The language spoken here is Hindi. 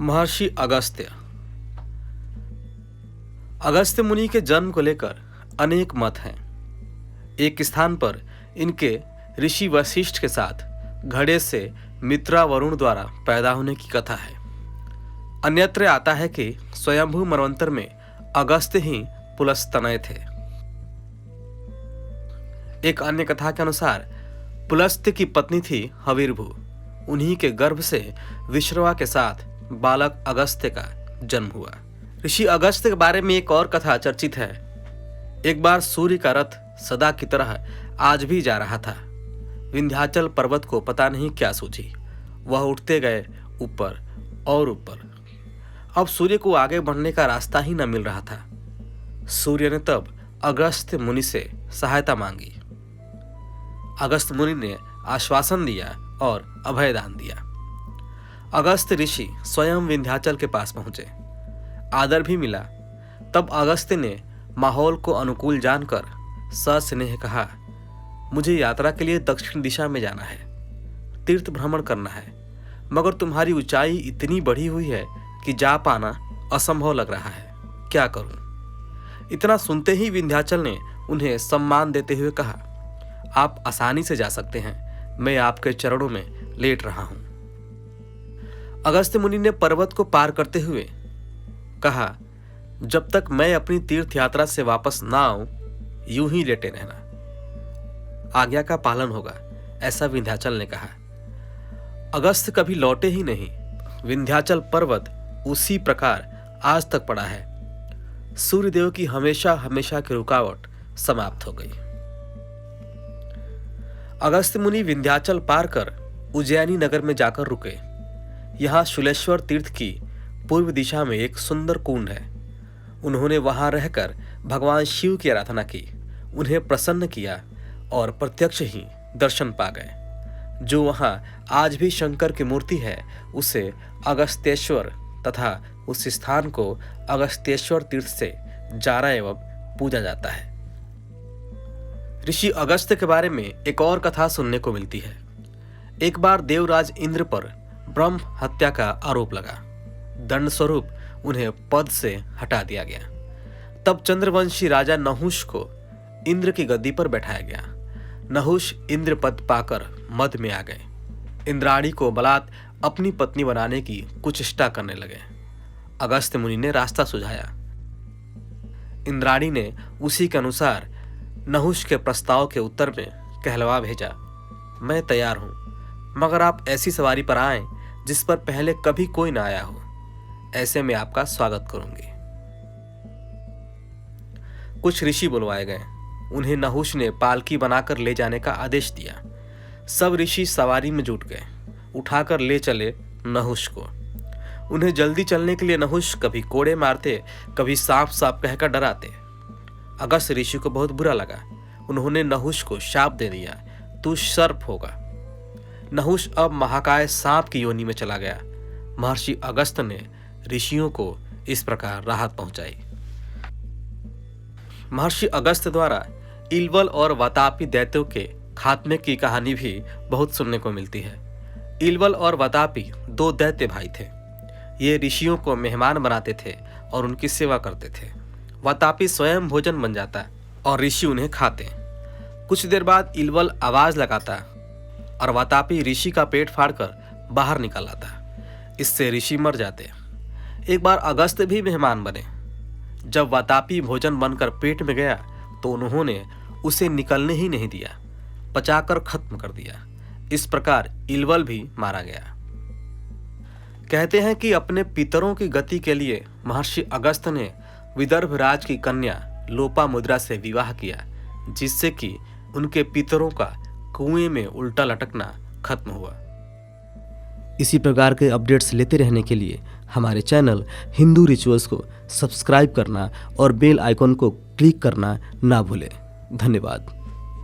महर्षि अगस्त्य। अगस्त्य मुनि के जन्म को लेकर अनेक मत हैं। एक स्थान पर इनके ऋषि वशिष्ठ के साथ घड़े से मित्रा वरुण द्वारा पैदा होने की कथा है। अन्यत्र आता है कि स्वयंभू मनवंतर में अगस्त्य ही पुलस्तनय थे। एक अन्य कथा के अनुसार पुलस्त्य की पत्नी थी हविर्भू। उन्हीं के गर्भ से विश्रवा के साथ बालक अगस्त्य का जन्म हुआ। ऋषि अगस्त्य के बारे में एक और कथा चर्चित है। एक बार सूर्य का रथ सदा की तरह आज भी जा रहा था। विंध्याचल पर्वत को पता नहीं क्या सूझी, वह उठते गए ऊपर और ऊपर। अब सूर्य को आगे बढ़ने का रास्ता ही न मिल रहा था। सूर्य ने तब अगस्त्य मुनि से सहायता मांगी। अगस्त्य मुनि ने आश्वासन दिया और अभयदान दिया। अगस्त्य ऋषि स्वयं विंध्याचल के पास पहुंचे। आदर भी मिला। तब अगस्त्य ने माहौल को अनुकूल जानकर सस्नेह कहा, मुझे यात्रा के लिए दक्षिण दिशा में जाना है, तीर्थ भ्रमण करना है, मगर तुम्हारी ऊंचाई इतनी बढ़ी हुई है कि जा पाना असंभव लग रहा है, क्या करूं? इतना सुनते ही विंध्याचल ने उन्हें सम्मान देते हुए कहा, आप आसानी से जा सकते हैं, मैं आपके चरणों में लेट रहा हूं। अगस्त्य मुनि ने पर्वत को पार करते हुए कहा, जब तक मैं अपनी तीर्थ यात्रा से वापस ना आऊं, यूं ही लेटे रहना, आज्ञा का पालन होगा, ऐसा विंध्याचल ने कहा। अगस्त्य कभी लौटे ही नहीं। विंध्याचल पर्वत उसी प्रकार आज तक पड़ा है। सूर्यदेव की हमेशा हमेशा की रुकावट समाप्त हो गई। अगस्त्य मुनि विंध्याचल पार कर उज्जैनी नगर में जाकर रुके। यहाँ शूलेश्वर तीर्थ की पूर्व दिशा में एक सुंदर कुंड है। उन्होंने वहां रहकर भगवान शिव की आराधना की, उन्हें प्रसन्न किया और प्रत्यक्ष ही दर्शन पा गए। जो वहां आज भी शंकर की मूर्ति है, उसे अगस्त्येश्वर तथा उस स्थान को अगस्त्येश्वर तीर्थ से जाना एवं पूजा जाता है। ऋषि अगस्त्य के बारे में एक और कथा सुनने को मिलती है। एक बार देवराज इंद्र पर ब्रह्म हत्या का आरोप लगा। दंड स्वरूप उन्हें पद से हटा दिया गया। तब चंद्रवंशी राजा नहुष को इंद्र की गद्दी पर बैठाया गया। नहुष इंद्र पद पाकर मद में आ गए। इंद्राणी को बलात् अपनी पत्नी बनाने की कुचेष्टा करने लगे। अगस्त्य मुनि ने रास्ता सुझाया। इंद्राणी ने उसी के अनुसार नहुष के प्रस्ताव के उत्तर में कहलवा भेजा, मैं तैयार हूं, मगर आप ऐसी सवारी पर आएं जिस पर पहले कभी कोई ना आया हो, ऐसे में आपका स्वागत करूंगी। कुछ ऋषि बुलवाए गए। उन्हें नहुष ने पालकी बनाकर ले जाने का आदेश दिया। सब ऋषि सवारी में जुट गए, उठाकर ले चले नहुष को। उन्हें जल्दी चलने के लिए नहुष कभी कोड़े मारते, कभी सांप सांप कहकर डराते। अगस्त्य ऋषि को बहुत बुरा लगा। उन्होंने नहुष को शाप दे दिया, तू सर्प होगा। नहुष अब महाकाय सांप की योनि में चला गया। महर्षि अगस्त्य ने ऋषियों को इस प्रकार राहत पहुंचाई। महर्षि अगस्त्य द्वारा इल्वल और वातापी दैत्यों के खात्मे की कहानी भी बहुत सुनने को मिलती है। इल्वल और वातापी दो दैत्य भाई थे। ये ऋषियों को मेहमान बनाते थे और उनकी सेवा करते थे। वातापी स्वयं भोजन बन जाता और ऋषि उन्हें खाते। कुछ देर बाद इल्वल आवाज लगाता और वातापी ऋषि का पेट फाड़कर बाहर निकाल आता। इससे ऋषि मर जाते। एक बार अगस्त्य भी मेहमान बने। जब वातापी भोजन बनकर पेट में गया तो उन्होंने उसे निकलने ही नहीं दिया, पचाकर खत्म कर दिया। इस प्रकार इल्वल भी मारा गया। कहते हैं कि अपने पितरों की गति के लिए महर्षि अगस्त्य ने विदर्भ राज की कन्या लोपामुद्रा से विवाह किया, जिससे कि उनके पितरों का कुएं में उल्टा लटकना खत्म हुआ। इसी प्रकार के अपडेट्स लेते रहने के लिए हमारे चैनल हिंदू रिचुअल्स को सब्सक्राइब करना और बेल आइकॉन को क्लिक करना ना भूलें। धन्यवाद।